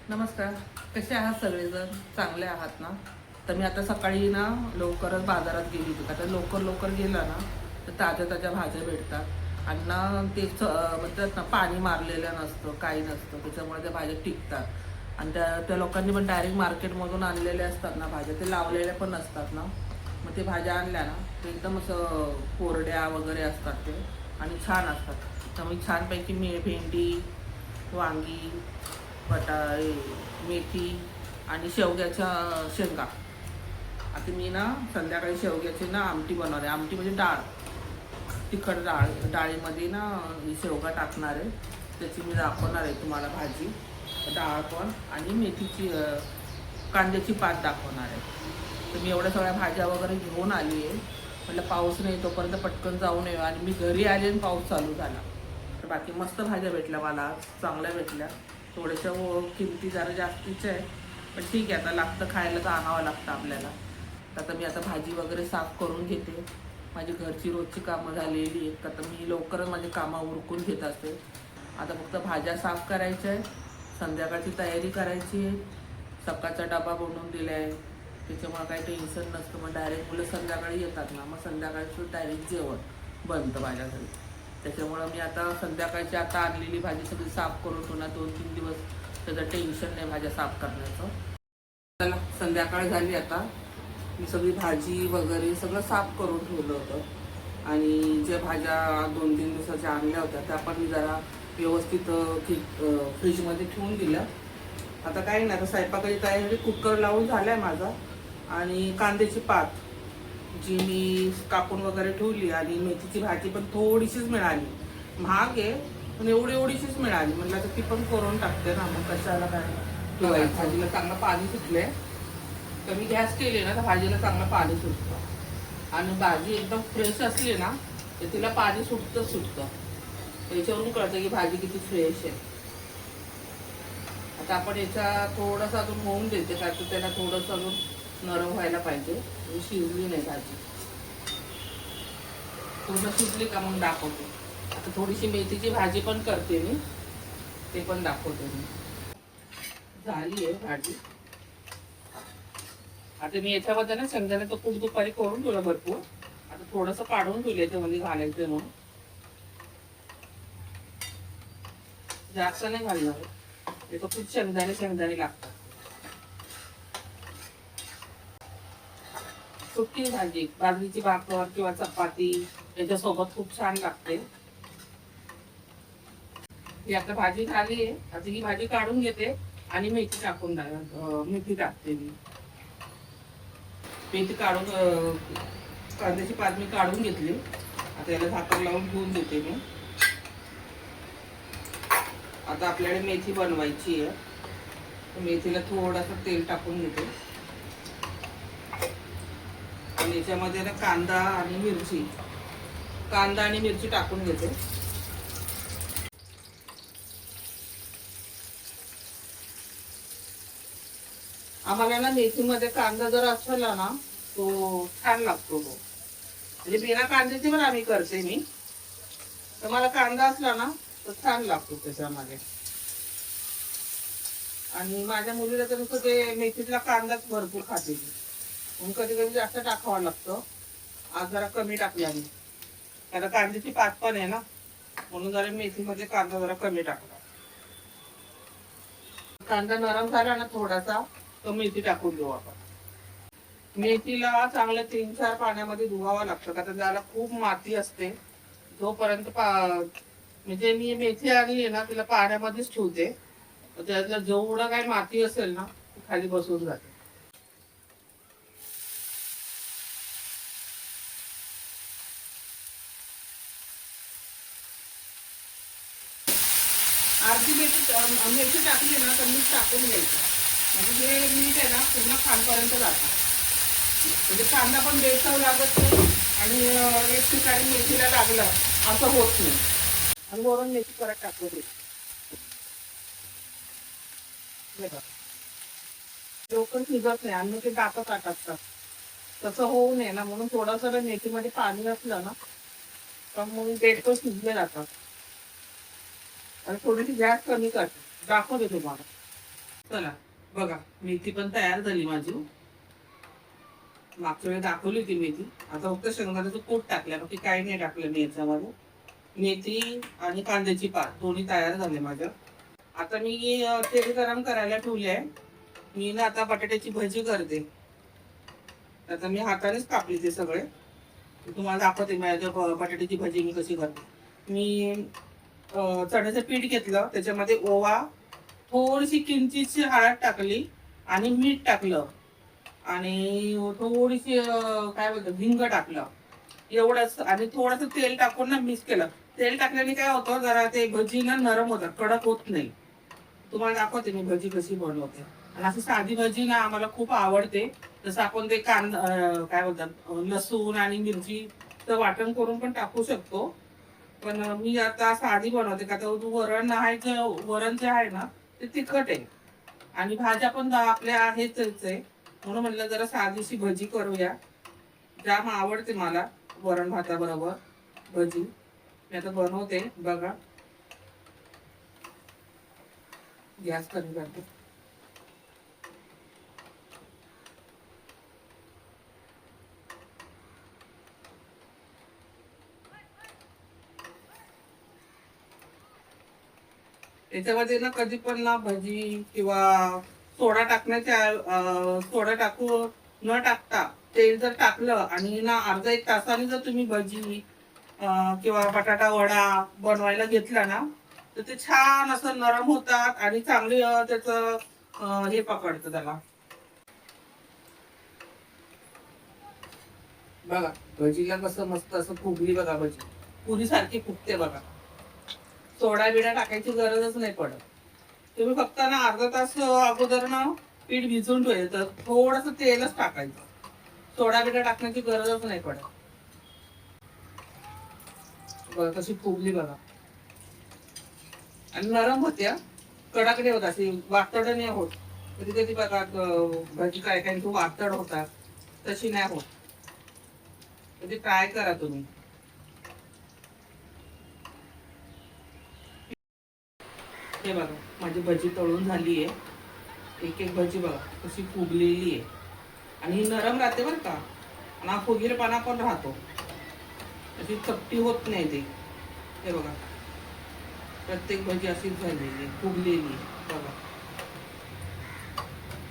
नमस्कार. कसे आहात सगळेजण? चांगले आहात ना? तर मी आता सकाळी ना लवकरच बाजारात गेली होती. आता लवकर लवकर गेला ना तर ताज्या ताज्या भाज्या भेटतात आणि ना ते म्हणतात ना पाणी मारलेलं नसतं, काही नसतं, त्याच्यामुळे त्या भाज्या टिकतात. आणि त्या लोकांनी पण डायरेक्ट मार्केटमधून आणलेल्या असतात ना भाज्या, ते लावलेल्या पण नसतात ना. मग ते भाज्या आणल्या ना ते एकदम असं कोरड्या वगैरे असतात ते आणि छान असतात. तर मी छानपैकी भेंडी, वांगी, बटाटे, मेथी आणि शेवग्याच्या शेंगा. आता मी ना संध्याकाळी शेवग्याची ना आमटी बनवणार आहे. आमटी म्हणजे डाळ, तिखट डाळीमध्ये ना ही शेवगा टाकणार आहे. त्याची मी दाखवणार आहे तुम्हाला भाजी, डाळ पण आणि मेथीची कांद्याची पात दाखवणार आहे. तर मी एवढ्या सगळ्या भाज्या वगैरे घेऊन आली आहे. म्हटलं पाऊस नाही तोपर्यंत पटकन जाऊन येऊ, आणि मी घरी आले आणि पाऊस चालू झाला. तर बाकी मस्त भाज्या भेटल्या मला, चांगल्या भेटल्या. थोड्याशा किमती जरा जास्तीच्या आहे, पण ठीक आहे, आता लागतं खायला तर आणावं लागतं आपल्याला. आता मी आता भाजी वगैरे साफ करून घेते. माझी घरची रोजची कामं झालेली आहेत, आता मी लवकरच माझी कामं उरकून घेत असते. आता फक्त भाज्या साफ करायच्या आहे, संध्याकाळची तयारी करायची आहे. सकाळचा डबा बनवून दिला आहे, त्याच्यामुळे काही टेन्शन नसतं. मग डायरेक्ट मुलं संध्याकाळी येतात ना, मग संध्याकाळचं डायरेक्ट जेवण बनतं माझ्या घरी. त्याच्यामुळं मी आता संध्याकाळची आता आणलेली भाजी सगळी साफ करून ठेवणार 2-3 दिवस. त्याचं टेन्शन नाही भाज्या साफ करण्याचं. चला, संध्याकाळ झाली आता. मी सगळी भाजी वगैरे सगळं साफ करून ठेवलं होतं, आणि ज्या भाज्या 2-3 दिवसाच्या आणल्या होत्या त्या पण मी जरा व्यवस्थित फ्रीजमध्ये ठेवून दिल्या. आता काही नाही, आता स्वयंपाकाची तयारी कुकर लावून झालाय माझा. आणि कांद्याची पात जी मी कापून वगैरे ठेवली, आणि मेथीची भाजी पण थोडीशीच मिळाली. महाग आहे पण एवढीशीच मिळाली. म्हटलं तर ती पण करून टाकते ना, मग कशाला काय ठेवायचं. भाजीला चांगलं पाणी सुटले, तर मी गॅस केले ना तर भाजीला चांगलं पाणी सुटतं. आणि भाजी एकदम फ्रेश असली ना तर तिला पाणी सुटतं. याच्यावरून कळतं की भाजी किती फ्रेश आहे. आता आपण याचा थोडासा अजून होऊन देते, कारण त्याला थोडंसं अजून नरम व्हायला पाहिजे. शिजली नाही भाजी, पूर्ण शिजली का मग दाखवते. आता थोडीशी मेथीची भाजी पण करते मी, ते पण दाखवते मी. झाली आहे भाजी. आता मी याच्यामध्ये ना शेंगदाण्याचं कूट दुपारी करून ठेवलं भरपूर. आता थोडंसं काढून ठेवलं याच्यामध्ये घालायचं म्हणून, जास्त नाही घालणार. याचं खूप शेंगदाणे लागतात. सुकी भाजी बाजरीची भाकर किंवा चपाती याच्यासोबत खूप छान लागते. ही आता भाजी झाली आहे. आता ही भाजी काढून घेते आणि मेथी टाकते मी. मेथी काढून कांद्याची पात मी काढून घेतली. आता याला झाकण लावून ठेवून देते मी. आता आपल्याला मेथी बनवायची आहे. मेथीला थोडंसं तेल टाकून घेते, आणि याच्यामध्ये ना कांदा आणि मिरची टाकून घेते. आम्हाला ना मेथीमध्ये कांदा जर असला ना तो छान लागतो. तो म्हणजे बिना कांद्याची पण आम्ही करते मी, तर मला कांदा असला ना तर छान लागतो त्याच्यामध्ये. आणि माझ्या मुलीला तर ते मेथीतला कांदाच भरपूर खाते, म्हणून कधी कधी जास्त टाकावं लागतं. आज जरा कमी टाकला मी, आता कांद्याची पात पण आहे ना, म्हणून जरा मेथीमध्ये कांदा जरा कमी टाकला. कांदा नरम झाला ना थोडासा, तर मेथी टाकून देऊ आपण. मेथीला चांगलं 3-4 पाण्यामध्ये धुवावं लागतं, कारण त्याला खूप माती असते. जोपर्यंत म्हणजे मी मेथी आणली ना तिला पाण्यामध्येच ठेवते. त्यातलं जेवढं काही माती असेल ना खाली बसून जाते. अर्धी मेथी टाकली ना तर मीठ टाकून घ्यायचं, म्हणजे हे मीठ आहे ना पूर्ण खालपर्यंत जातं. म्हणजे कांदा पण बेचव लागत नाही, आणि एक ठिकाणी मेथीला लागलं असं होत नाही. आणि वरून मेथी परत टाकू दे. लवकर शिजत नाही आणि ते दातात टाकतात, तसं होऊ नये ना, म्हणून थोडंसं मेथीमध्ये पाणी असलं ना तर मग देठ तो शिजले जातात. आणि थोडीशी गॅस कमी करते, दाखवते तुम्हाला. चला बघा, मेथी पण तयार झाली माझी. मागच्या वेळी दाखवली होती मेथी. आता फक्त शेंगदाण्याचं कूट टाकलं, बाकी काही नाही टाकलं मी याच्यामध्ये. मेथी आणि कांद्याची पात दोन्ही तयार झाले माझ्या. आता मी तेल गरम करायला ठेवले आहे. मी ना आता बटाट्याची भजी करते. आता मी हातानेच कापली ते सगळे. तुम्हाला दाखवते माझ्या बटाट्याची भजी मी कशी करते. मी चण्याचं पीठ घेतलं, त्याच्यामध्ये ओवा, थोडीशी किंचितची हळद टाकली आणि मीठ टाकलं आणि थोडीशी काय बोलतो हिंग टाकलं, एवढंच. आणि थोडंसं तेल टाकून ना मिक्स केलं. तेल टाकल्याने काय होतं, जरा ते भजी ना नरम होतात, कडक होत नाही. तुम्हाला दाखवते मी भजी कशी बनवते. आणि अशी साधी भजी ना आम्हाला खूप आवडते. जसं आपण ते काय बोलतात लसूण आणि मिरचीचं वाटण करून पण टाकू शकतो. पण मी आता साधी बनवते का तर वरण आहे, वरण जे आहे ना ते तिखट आहे आणि भाज्या पण आपल्या आहेच आहे. म्हणून म्हटलं जरा साधीशी भजी करूया. जाम आवडते मला वरण भाताबरोबर भजी. मी आता बनवते बघा. गॅस कमी करते. याच्यामध्ये ना कधी पण ना भजी किंवा सोडा सोडा न टाकता तेल जर टाकलं आणि ना अर्धा एक तासाने जर तुम्ही भजी किंवा बटाटा वडा बनवायला घेतला ना तर ते छान असं नरम होतात आणि चांगली त्याचं हे पकडतं त्याला. बघा भजीला कसं मस्त असं फुगली बघा, भजी पुरी सारखी फुगते बघा. सोडा बिडा टाकायची गरजच नाही पडत. तुम्ही फक्त ना अर्धा तास अगोदर ना पीठ भिजून ठेवायचं, थोडस तेलच टाकायचं. सोडा बिडा टाकण्याची गरजच नाही पडत. बघा कशी फुगली बघा. आणि नरम होत्या, कडक नाही होत, अशी वातड नाही होत. कधी कधी बघा भाजी काय काय वातड होतात, तशी नाही होत. कधी ट्राय करा तुम्ही. हे बघा माझी भजी तळून झाली आहे. एक एक भजी बघा कशी फुगलेली आहे आणि नरम राहते बरं का. आणि फुगीरपणा पण राहतो, अशी चपटी होत नाही ते. हे बघा प्रत्येक भजी अशीच झालेली फुगलेली बघा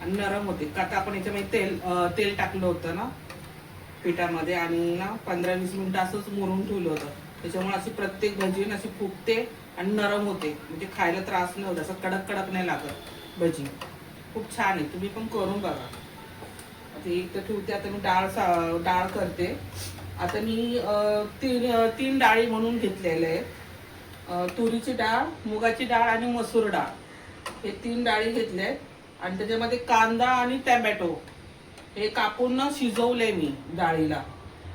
आणि नरम होते. का तर आपण याच्यामध्ये तेल टाकलं होतं ना पिठामध्ये आणि ना 15-20 मिनिटं असंच मुरून ठेवलं होतं. त्याच्यामुळे अशी प्रत्येक भजी अशी फुगते आणि नरम होते, म्हणजे खायला त्रास नाही होत, असं कडक कडक नाही लागत भजी. खूप छान आहे, तुम्ही पण करून बघा. आता एक तर ठेवते. आता मी डाळ करते. आता मी तीन डाळी म्हणून घेतलेल्या आहेत. तुरीची डाळ, मुगाची डाळ आणि मसूर डाळ, हे 3 डाळी घेतल्या आहेत. आणि त्याच्यामध्ये कांदा आणि टॅमॅटो हे कापून शिजवले मी डाळीला.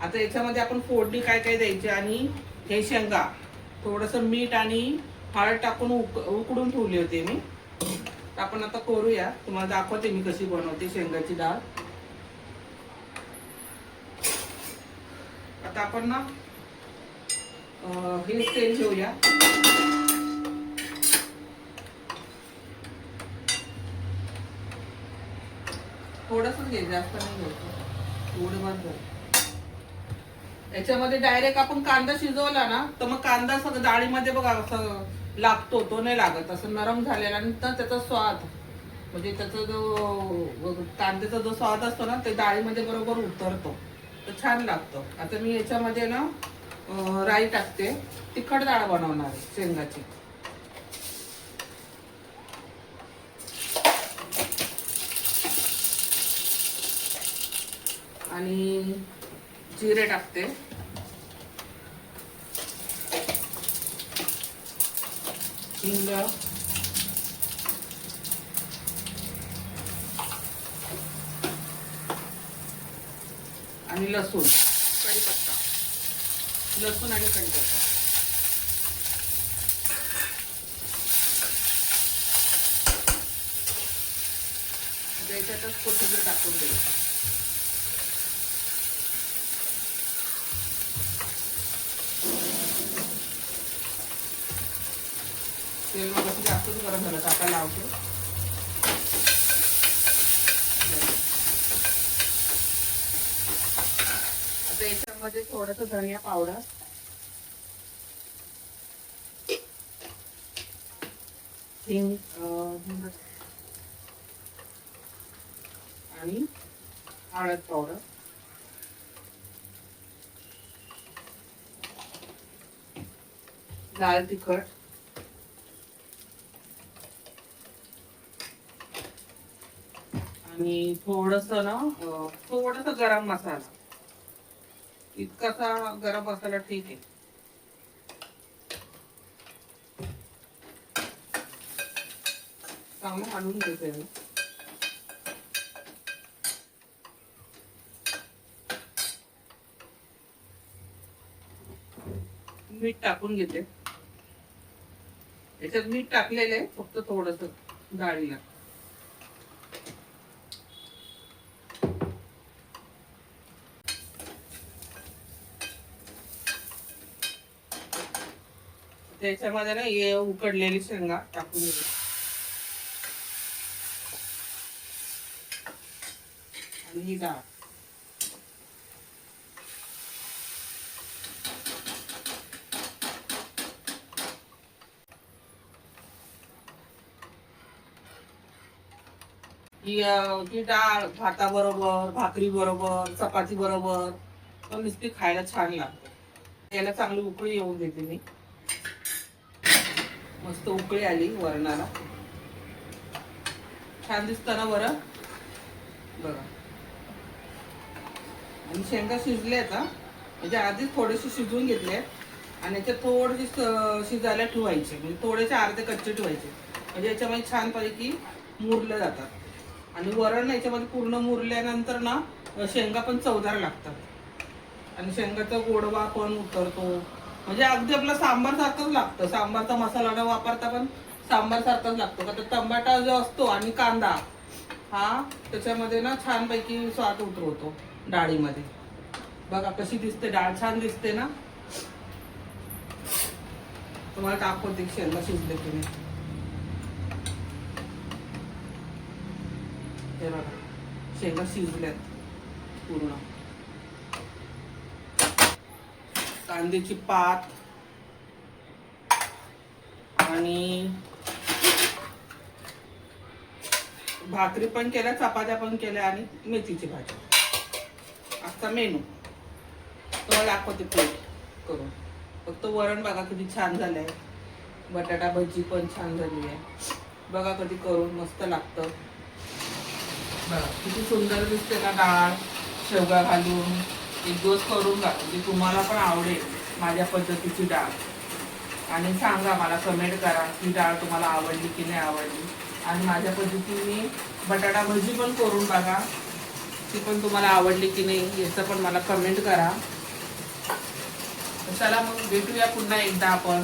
आता याच्यामध्ये आपण फोडणी काय काय द्यायची आणि हे शेंगा थोडंसं मीठ आणि हळद टाकून उकडून ठेवले होते मी. आपण आता करूया, तुम्हाला दाखवते मी कशी बनवते शेंगाची डाळ. आता आपण ना हे तेल घेऊया. थोडंसं घे, जास्त नाही घ्यायचं, थोडं बंद. याच्यामध्ये डायरेक्ट आपण कांदा शिजवला ना तर मग कांदा सगळं डाळीमध्ये बघा असं लागतो, तो नाही लागत. असं नरम झालेला नंतर त्याचा स्वाद, म्हणजे त्याचा जो कांद्याचा जो स्वाद असतो ना ते डाळीमध्ये बरोबर उतरतो, तर छान लागतो. आता मी याच्यामध्ये ना राई टाकते. तिखट डाळ बनवणार आहे शेंगाची. आणि जिरे टाकते. हिंग, आणि लसूण, कढीपत्ता, लसूण आणि कढीपत्ता. त्याच्यातच कोथिंबीर टाकून द्यायचं. तेल मग जास्तच गरम झालं, टाका लावतो. याच्यामध्ये थोडस धनिया पावडर, हिंग आणि हळद पावडर, लाल तिखट, आणि थोडस गरम मसाला. इतकासा गरम मसाला ठीक आहे. चांगलं हलवून घेते मी. मीठ टाकून घेते. याच्यात मीठ टाकलेलं आहे, फक्त थोडस डाळीला. त्याच्यामध्ये ना हे उकडलेली शेंगा टाकून घेते आणि ही डाळ. ही डाळ भाताबरोबर, भाकरी बरोबर, चपाती बरोबर पण नुसती खायला छान लागते. याला चांगली उकळी येऊन देते मी. मस्त उकळी आली वरणाला. छान दिसतं ना वरण बघा. आणि शेंगा शिजले आता, म्हणजे आधीच थोडेसे शिजवून घेतले आणि याच्यात थोडेसे शिजायला ठेवायचे, म्हणजे थोडेसे अर्धे कच्चे ठेवायचे, म्हणजे याच्यामध्ये छानपैकी मुरले जातात. आणि वरण याच्यामध्ये पूर्ण मुरल्यानंतर ना शेंगा पण चवदार लागतात आणि शेंगाचा गोडवा पण उतरतो. म्हणजे अगदी आपला सांबार सारखंच लागतं. सांबारचा मसाला न वापरता पण सांबार सारखंच लागतो. का तर टमाटा जो असतो आणि कांदा हा त्याच्यामध्ये ना छानपैकी स्वाद उतरवतो डाळीमध्ये. बघा कशी दिसते डाळ, छान दिसते ना. तुम्हाला दाखवते शेंगा शिजले की नाही. हे बघा शेंगा शिजल्यात पूर्ण. कांद्याची पात आणि भाकरी पण केल्या, चपात्या पण केल्या आणि मेथीची भाजी. आजचा मेनू तुम्हाला दाखवते प्लेट करून. फक्त वरण बघा किती छान झालंय. बटाटा भजी पण छान झाली आहे बघा. कधी करून मस्त लागतं बघा. किती सुंदर दिसते ना डाळ शेवगा घालून. एक दिवस करून बघा, म्हणजे तुम्हाला पण आवडेल माझ्या पद्धतीची डाळ. आणि सांगा मला, कमेंट करा की डाळ तुम्हाला आवडली की नाही आवडली. आणि माझ्या पद्धतीने बटाटा भजी पण करून बघा, ती पण तुम्हाला आवडली की नाही याचं पण मला कमेंट करा. चला मग भेटूया पुन्हा एकदा आपण.